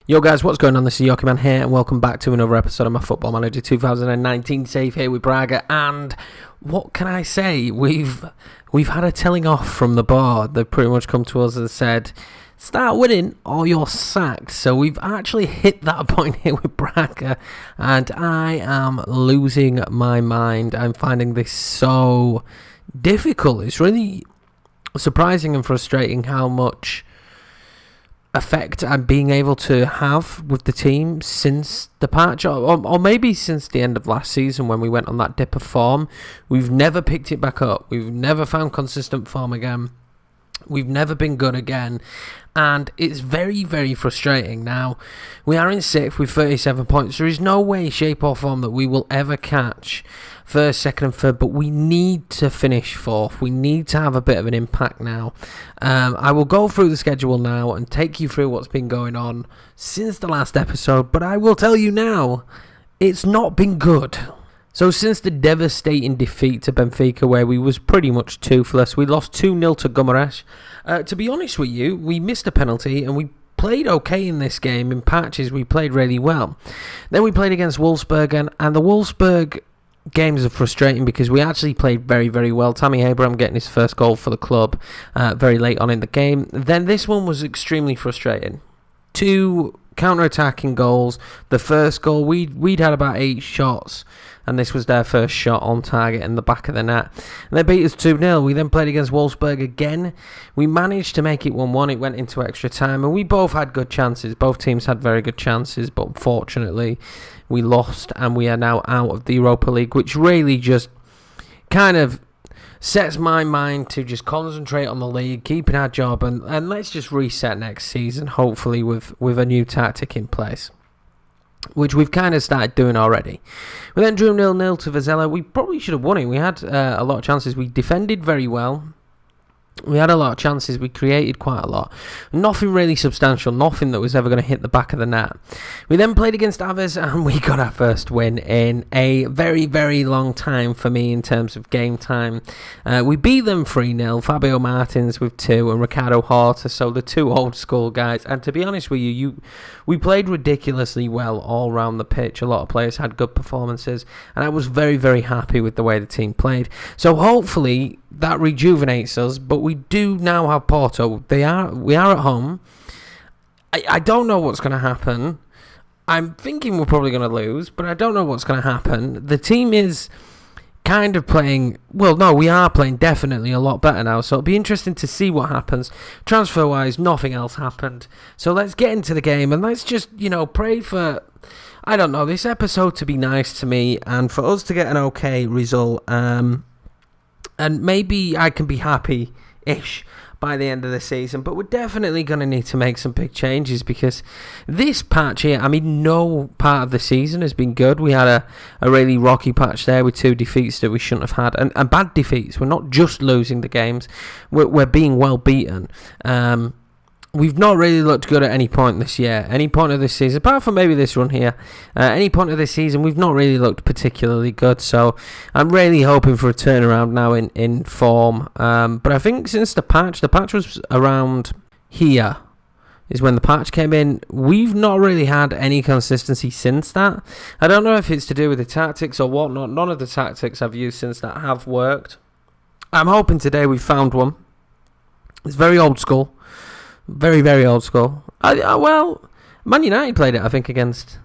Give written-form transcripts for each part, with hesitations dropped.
Yo guys, what's going on? This is Yoki Man here and welcome back to another episode of my Football Manager 2019 save here with Braga. And what can I say? We've had a telling off from the board. They've pretty much come to us and said, start winning or you're sacked. So we've actually hit that point here with Braga and I am losing my mind. I'm finding this so difficult. It's really surprising and frustrating how much effect I'm being able to have with the team since the patch, or maybe since the end of last season when we went on that dip of form. We've never picked it back up. We've never found consistent form again. We've never been good again, and it's very, very frustrating. Now, we are in 6th with 37 points. There is no way, shape or form that we will ever catch 1st, 2nd and 3rd, but we need to finish 4th. We need to have a bit of an impact now. I will go through the schedule now and take you through what's been going on since the last episode, but I will tell you now, it's not been good. So since the devastating defeat to Benfica, where we was pretty much toothless, we lost 2-0 to Gumarães. To be honest with you, we missed a penalty and we played okay in this game. In patches, we played really well. Then we played against Wolfsburg, and the Wolfsburg games are frustrating because we actually played very, very well. Tammy Abraham getting his first goal for the club very late on in the game. Then this one was extremely frustrating. 2 counter-attacking goals. The first goal, we'd had about 8 shots, and this was their first shot on target in the back of the net. And they beat us 2-0. We then played against Wolfsburg again. We managed to make it 1-1. It went into extra time, and we both had good chances. Both teams had very good chances, but unfortunately, we lost, and we are now out of the Europa League, which really just kind of sets my mind to just concentrate on the league, keeping our job, and let's just reset next season, hopefully with a new tactic in place, which we've kind of started doing already. We then drew 0-0 to Vizela. We probably should have won it. We had a lot of chances. We defended very well. We had a lot of chances. We created quite a lot. Nothing really substantial. Nothing that was ever going to hit the back of the net. We then played against Aves and we got our first win in a very, very long time for me in terms of game time. We beat them 3-0. Fabio Martins with 2 and Ricardo Horta. So the 2 old school guys. And to be honest with you, we played ridiculously well all around the pitch. A lot of players had good performances. And I was very, very happy with the way the team played. So hopefully that rejuvenates us, but we do now have Porto. We are at home. I don't know what's going to happen. I'm thinking we're probably going to lose, but I don't know what's going to happen. The team is kind of playing, well, no, we are playing definitely a lot better now, so it'll be interesting to see what happens. Transfer-wise, nothing else happened. So let's get into the game, and let's just, pray for, I don't know, this episode to be nice to me, and for us to get an okay result, and maybe I can be happy-ish by the end of the season. But we're definitely going to need to make some big changes because this patch here, no part of the season has been good. We had a really rocky patch there with 2 defeats that we shouldn't have had. And bad defeats. We're not just losing the games. We're being well beaten. We've not really looked good at any point this year, any point of this season, apart from maybe this run here. Any point of this season, we've not really looked particularly good, so I'm really hoping for a turnaround now in form. But I think since the patch was around here, is when the patch came in. We've not really had any consistency since that. I don't know if it's to do with the tactics or whatnot. None of the tactics I've used since that have worked. I'm hoping today we've found one. It's very old school. Very, very old school. Well, Man United played it, I think, against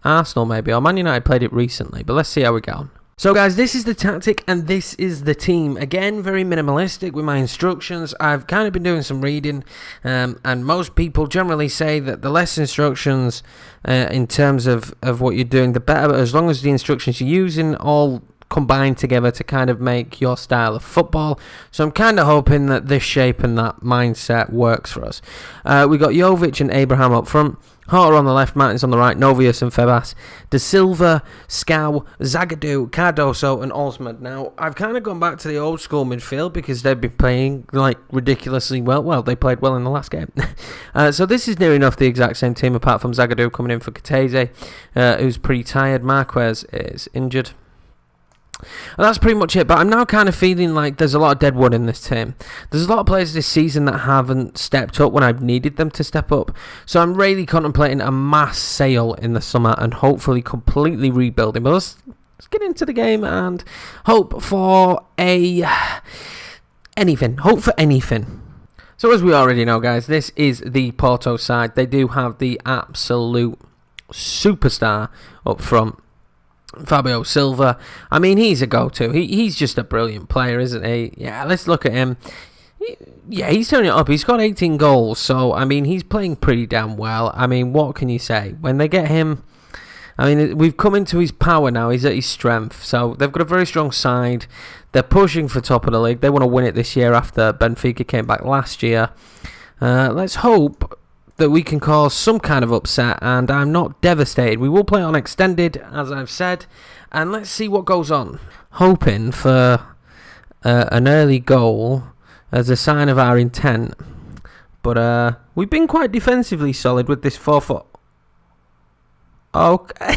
Arsenal maybe, or Man United played it recently, but let's see how we go on. So guys, this is the tactic and this is the team. Again, very minimalistic with my instructions. I've kind of been doing some reading, and most people generally say that the less instructions in terms of what you're doing, the better, as long as the instructions you're using all combine together to kind of make your style of football. So I'm kind of hoping that this shape and that mindset works for us. We got Jovic and Abraham up front, Horta on the left, Martins on the right, Novius and Febas, De Silva, Scow, Zagadou, Cardoso and Osmond. Now, I've kind of gone back to the old school midfield because they've been playing ridiculously well. Well, they played well in the last game. So this is near enough the exact same team apart from Zagadou coming in for Katese, who's pretty tired. Marquez is injured. And that's pretty much it. But I'm now kind of feeling like there's a lot of dead wood in this team. There's a lot of players this season that haven't stepped up when I've needed them to step up. So I'm really contemplating a mass sale in the summer and hopefully completely rebuilding. But let's get into the game and hope for anything. Hope for anything. So as we already know, guys, this is the Porto side. They do have the absolute superstar up front, Fabio Silva. I mean, he's a go-to. He's just a brilliant player, isn't he? Yeah, let's look at him. He's turning it up. He's got 18 goals, so, I mean, he's playing pretty damn well. I mean, what can you say? When they get him, I mean, we've come into his power now. He's at his strength. So they've got a very strong side. They're pushing for top of the league. They want to win it this year after Benfica came back last year. Let's hope that we can cause some kind of upset, and I'm not devastated. We will play on extended, as I've said, and let's see what goes on. Hoping for an early goal as a sign of our intent, but we've been quite defensively solid with this 4-4. Okay.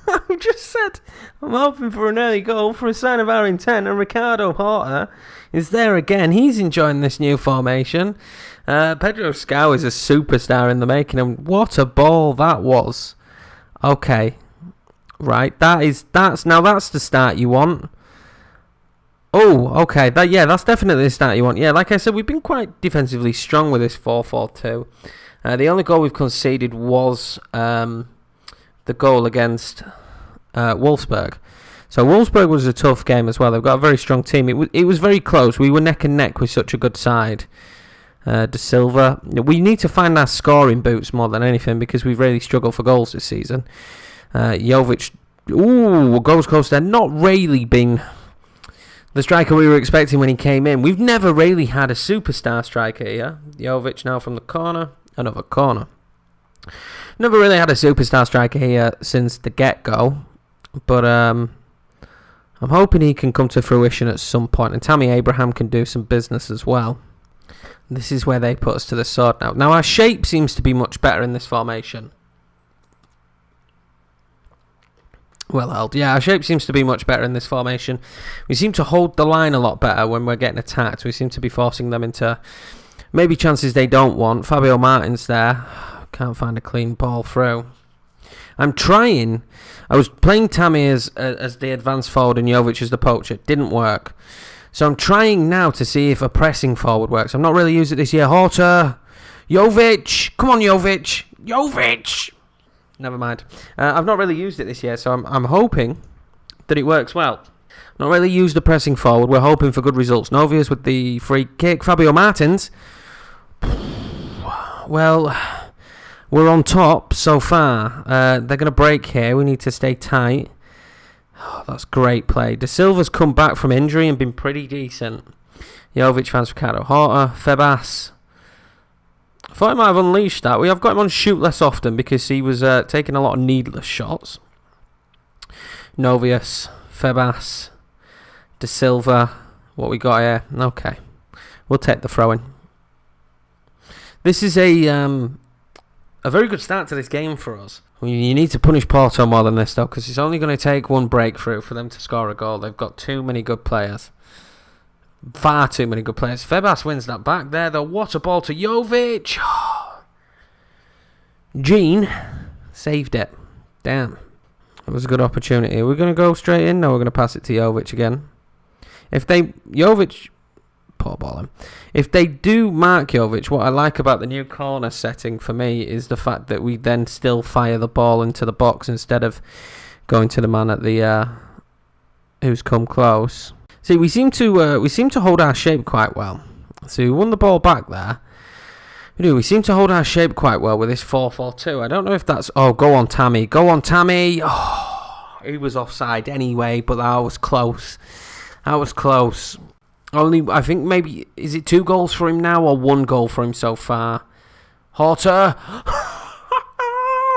I've just said I'm hoping for an early goal for a sign of our intent, and Ricardo Horta is there again. He's enjoying this new formation. Pedro Scow is a superstar in the making, and what a ball that was. Okay, right, that's the start you want. Oh, okay, that's definitely the start you want. Yeah, like I said, we've been quite defensively strong with this 4-4-2. The only goal we've conceded was the goal against Wolfsburg. So Wolfsburg was a tough game as well. They've got a very strong team. It was very close. We were neck and neck with such a good side. De Silva. We need to find our scoring boots more than anything because we've really struggled for goals this season. Jovic, goals close there. Not really been the striker we were expecting when he came in. We've never really had a superstar striker here. Jovic now from the corner. Another corner. Never really had a superstar striker here since the get-go. But I'm hoping he can come to fruition at some point. And Tammy Abraham can do some business as well. This is where they put us to the sword now. Now, our shape seems to be much better in this formation. Well held. Yeah, our shape seems to be much better in this formation. We seem to hold the line a lot better when we're getting attacked. We seem to be forcing them into maybe chances they don't want. Fabio Martin's there. Can't find a clean ball through. I'm trying. I was playing Tammy as the advanced forward and Jovic as the poacher. It didn't work. So I'm trying now to see if a pressing forward works. I've not really used it this year. Horta. Jovic. Come on, Jovic. Jovic. Never mind. I've not really used it this year, so I'm hoping that it works well. Not really used the pressing forward. We're hoping for good results. Novias with the free kick. Fabio Martins. Well, we're on top so far. They're going to break here. We need to stay tight. Oh, that's great play. De Silva's come back from injury and been pretty decent. Jovic finds Ricardo Horta. Febas. I thought I might have unleashed that. We have got him on shoot less often because he was taking a lot of needless shots. Novius. Febas. De Silva. What we got here? Okay. We'll take the throw-in. This is a very good start to this game for us. You need to punish Porto more than this, though, because it's only going to take one breakthrough for them to score a goal. They've got too many good players. Far too many good players. Febas wins that back there, though. What a ball to Jovic. Gene saved it. Damn. That was a good opportunity. Are we going to go straight in? No, we're going to pass it to Jovic again. Jovic... Poor ball him. If they do mark Jovic, what I like about the new corner setting for me is the fact that we then still fire the ball into the box instead of going to the man at the who's come close. See, we seem to hold our shape quite well. So we won the ball back there. We seem to hold our shape quite well with this 4-4-2. I don't know if that's... Oh, go on, Tammy. Go on, Tammy. Oh, he was offside anyway, but that was close. That was close. Only, I think maybe, is it 2 goals for him now or 1 goal for him so far? Horta.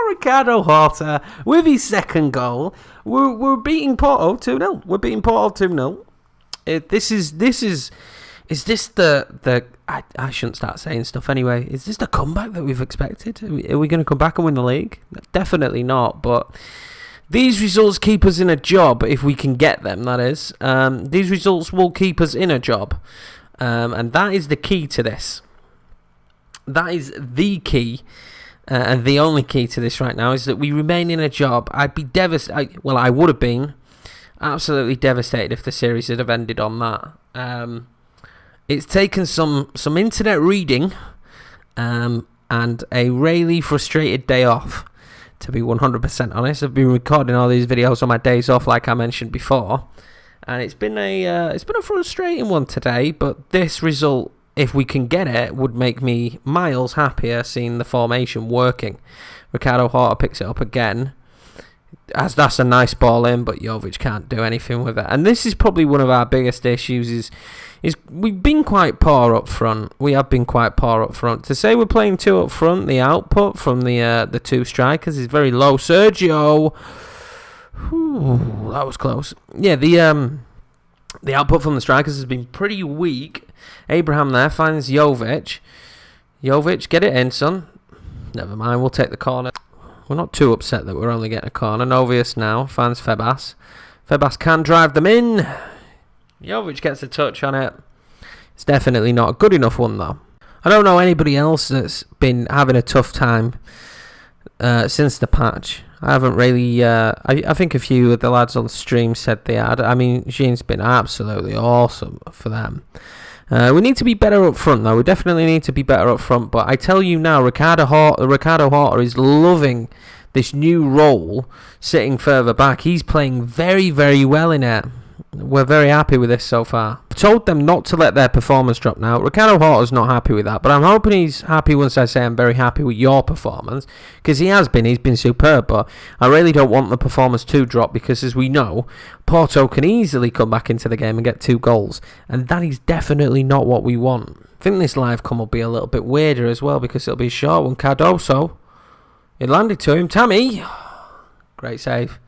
Ricardo Horta with his second goal. We're beating Porto 2-0. We're beating Porto 2-0. Is this the I shouldn't start saying stuff anyway. Is this the comeback that we've expected? Are we going to come back and win the league? Definitely not, but These results keep us in a job if we can get them, that is. These results will keep us in a job. And that is the key to this. That is the key. And the only key to this right now is that we remain in a job. I'd be devastated. Well, I would have been absolutely devastated if the series had have ended on that. It's taken some internet reading and a really frustrated day off, to be 100% honest. I've been recording all these videos on my days off, like I mentioned before, and it's been a frustrating one today. But this result, if we can get it, would make me miles happier seeing the formation working. Ricardo Horta picks it up again. As that's a nice ball in, but Jovic can't do anything with it. And this is probably one of our biggest issues is we've been quite poor up front. We have been quite poor up front. To say we're playing two up front, the output from the two strikers is very low. Sergio, that was close. Yeah, the output from the strikers has been pretty weak. Abraham there finds Jovic. Jovic, get it in, son. Never mind, we'll take the corner. We're not too upset that we're only getting a corner. Novius now finds Febas. Febas can drive them in. Jovic gets a touch on it. It's definitely not a good enough one, though. I don't know anybody else that's been having a tough time since the patch. I haven't really... I think a few of the lads on the stream said they had. I mean, Jean's been absolutely awesome for them. We need to be better up front, though. We definitely need to be better up front. But I tell you now, Ricardo Horta is loving this new role, sitting further back. He's playing very, very well in it. We're very happy with this so far. I've told them not to let their performance drop now. Ricardo Horta's not happy with that, but I'm hoping he's happy once I say I'm very happy with your performance, because he has been. He's been superb, but I really don't want the performance to drop, because as we know, Porto can easily come back into the game and get 2 goals, and that is definitely not what we want. I think this live come will be a little bit weirder as well, because it'll be a short one. Cardoso, it landed to him. Tammy, great save.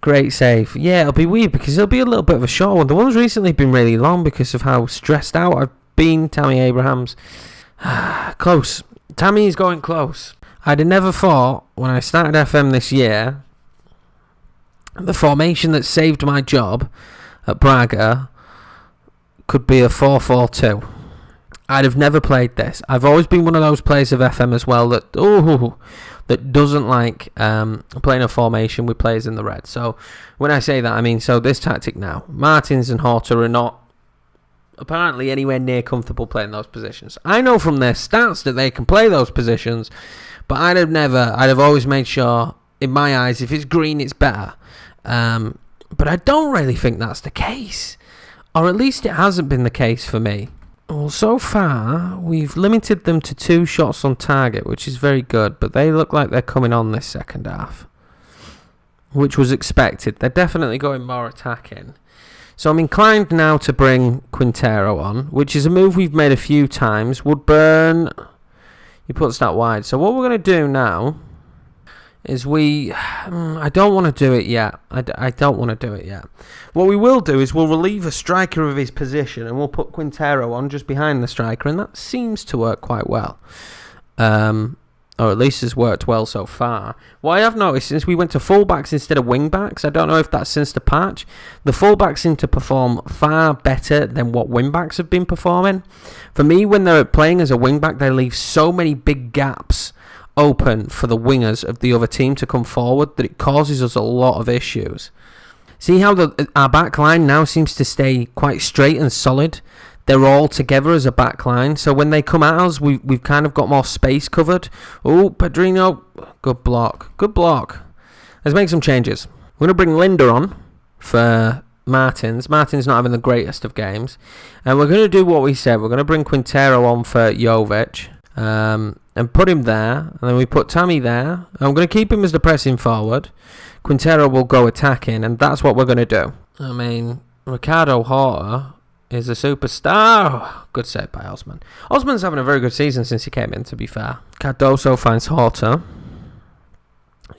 Great save. Yeah, it'll be weird because it'll be a little bit of a short one. The one's recently been really long because of how stressed out I've been. Tammy Abrahams. Close. Tammy's going close. I'd have never thought when I started FM this year, the formation that saved my job at Braga could be a 4-4-2. I'd have never played this. I've always been one of those players of FM as well that doesn't like playing a formation with players in the red. So when I say that, I mean, so this tactic now, Martins and Horta are not apparently anywhere near comfortable playing those positions. I know from their stats that they can play those positions, but I'd have always made sure, in my eyes, if it's green, it's better. But I don't really think that's the case, or at least it hasn't been the case for me. Well, so far, we've limited them to 2 shots on target, which is very good, but they look like they're coming on this second half, which was expected. They're definitely going more attacking. So I'm inclined now to bring Quintero on, which is a move we've made a few times. Woodburn, he puts that wide. So what we're going to do now is I don't want to do it yet. I don't want to do it yet. What we will do is we'll relieve a striker of his position and we'll put Quintero on just behind the striker, and that seems to work quite well. Or at least has worked well so far. What I have noticed, since we went to fullbacks instead of wingbacks, I don't know if that's since the patch, the fullbacks seem to perform far better than what wingbacks have been performing. For me, when they're playing as a wingback, they leave so many big gaps open for the wingers of the other team to come forward that it causes us a lot of issues. See how our back line now seems to stay quite straight and solid? They're all together as a back line, so when they come at us, we've kind of got more space covered. Oh, Pedrino, good block. Let's make some changes. We're going to bring Linda on for Martins. Martins not having the greatest of games, and we're going to do what we said. We're going to bring Quintero on for Jovic. And put him there, and then we put Tammy there. I'm going to keep him as the pressing forward. Quintero will go attacking, and that's what we're going to do. I mean, Ricardo Horta is a superstar. Good save by Osman. Osman's having a very good season since he came in, to be fair. Cardoso finds Horta.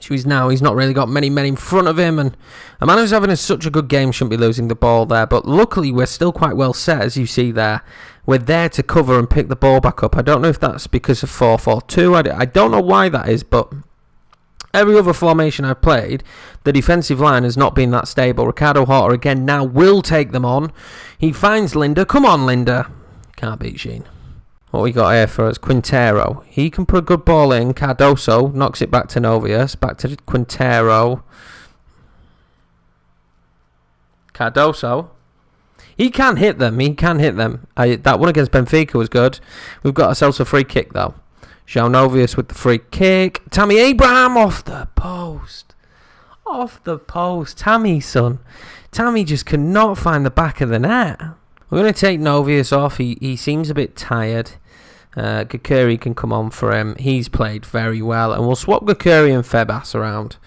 He's not really got many men in front of him, and a man who's having such a good game shouldn't be losing the ball there, but luckily we're still quite well set, as you see there. We're there to cover and pick the ball back up. I don't know if that's because of 4-4-2. I don't know why that is, but Every other formation I've played, the defensive line has not been that stable. Ricardo Horta again now will take them on. He finds Linda. Come on, Linda. Can't beat Sheen. What we got here for us? Quintero. He can put a good ball in. Cardoso knocks it back to Novius. Back to Quintero. Cardoso. He can hit them. That one against Benfica was good. We've got ourselves a free kick, though. João Novius with the free kick. Tammy Abraham off the post. Tammy, son. Tammy just cannot find the back of the net. We're going to take Novius off. He seems a bit tired. Gakuri can come on for him. He's played very well. And we'll swap Gakuri and Febas around.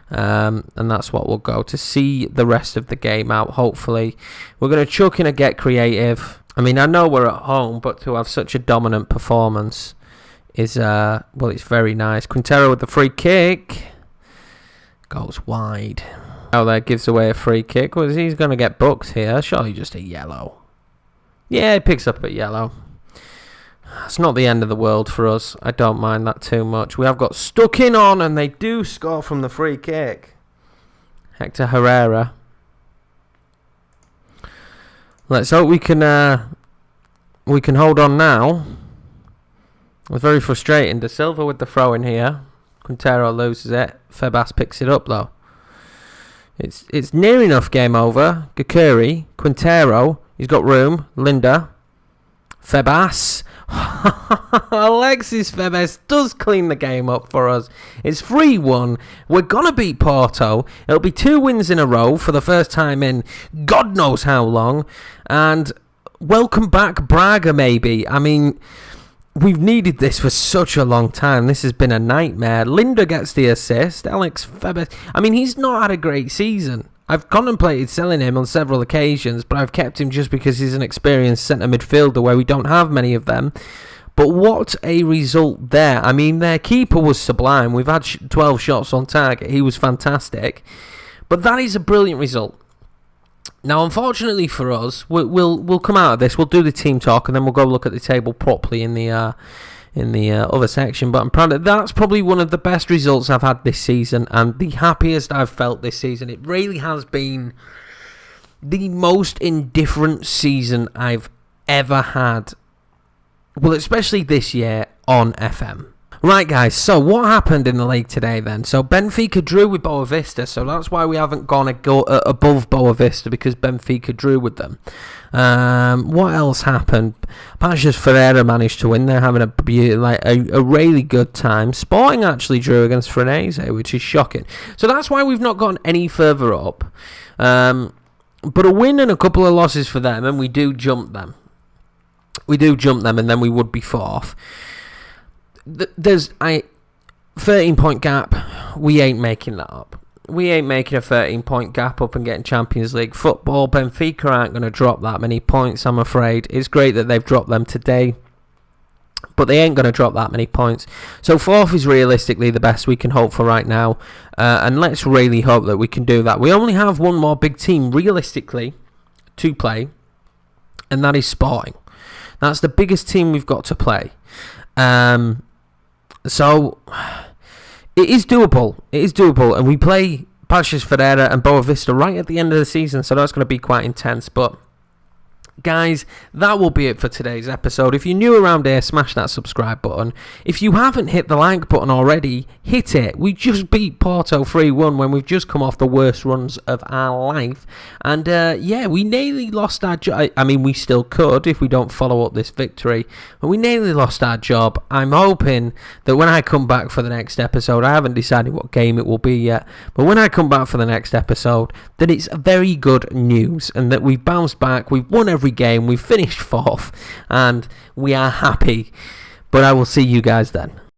And that's what we'll go to see the rest of the game out, hopefully. We're going to chuck in a get creative. I mean, I know we're at home, but to have such a dominant performance is, it's very nice. Quintero with the free kick. Goes wide. Oh, there gives away a free kick. Well, he's going to get booked here. Surely just a yellow. Yeah, he picks up a yellow. It's not the end of the world for us. I don't mind that too much. We have got stuck in on, and they do score from the free kick. Hector Herrera. Let's hope we can hold on now. It's very frustrating. De Silva with the throw in here. Quintero loses it. Febas picks it up though. It's near enough game over. Gakuri, Quintero. He's got room. Linda. Febas. Alexis Febas does clean the game up for us. It's 3-1. We're going to beat Porto. It'll be 2 wins in a row for the first time in God knows how long. And welcome back Braga, maybe. I mean, we've needed this for such a long time. This has been a nightmare. Linda gets the assist. Alex Febas. I mean, he's not had a great season. I've contemplated selling him on several occasions, but I've kept him just because he's an experienced centre midfielder where we don't have many of them. But what a result there. I mean, their keeper was sublime. We've had 12 shots on target. He was fantastic. But that is a brilliant result. Now, unfortunately for us, we'll come out of this. We'll do the team talk, and then we'll go look at the table properly in the other section. But I'm proud of that's probably one of the best results I've had this season, and the happiest I've felt this season. It really has been the most indifferent season I've ever had. Well, especially this year on FM. Right, guys, so what happened in the league today then? So Benfica drew with Boa Vista, so that's why we haven't gone above Boa Vista, because Benfica drew with them. What else happened? Pajas Ferreira managed to win. They're having a really good time. Sporting actually drew against Frenese, which is shocking. So that's why we've not gone any further up. But a win and a couple of losses for them, and we do jump them. And then we would be fourth. There's a 13-point gap. We ain't making that up. We ain't making a 13-point gap up and getting Champions League football. Benfica aren't going to drop that many points, I'm afraid. It's great that they've dropped them today, but they ain't going to drop that many points. So fourth is realistically the best we can hope for right now, and let's really hope that we can do that. We only have one more big team realistically to play, and that is Sporting. That's the biggest team we've got to play. So it is doable. And we play Pajas Ferreira and Boa Vista right at the end of the season, so that's going to be quite intense. But guys, that will be it for today's episode. If you're new around here, smash that subscribe button. If you haven't hit the like button already, hit it. We just beat Porto 3-1 when we've just come off the worst runs of our life. And we nearly lost our job. I mean, we still could if we don't follow up this victory. But we nearly lost our job. I'm hoping that when I come back for the next episode, I haven't decided what game it will be yet, but when I come back for the next episode, that it's very good news and that we've bounced back, we've won every game, we've finished fourth, and we are happy. But I will see you guys then.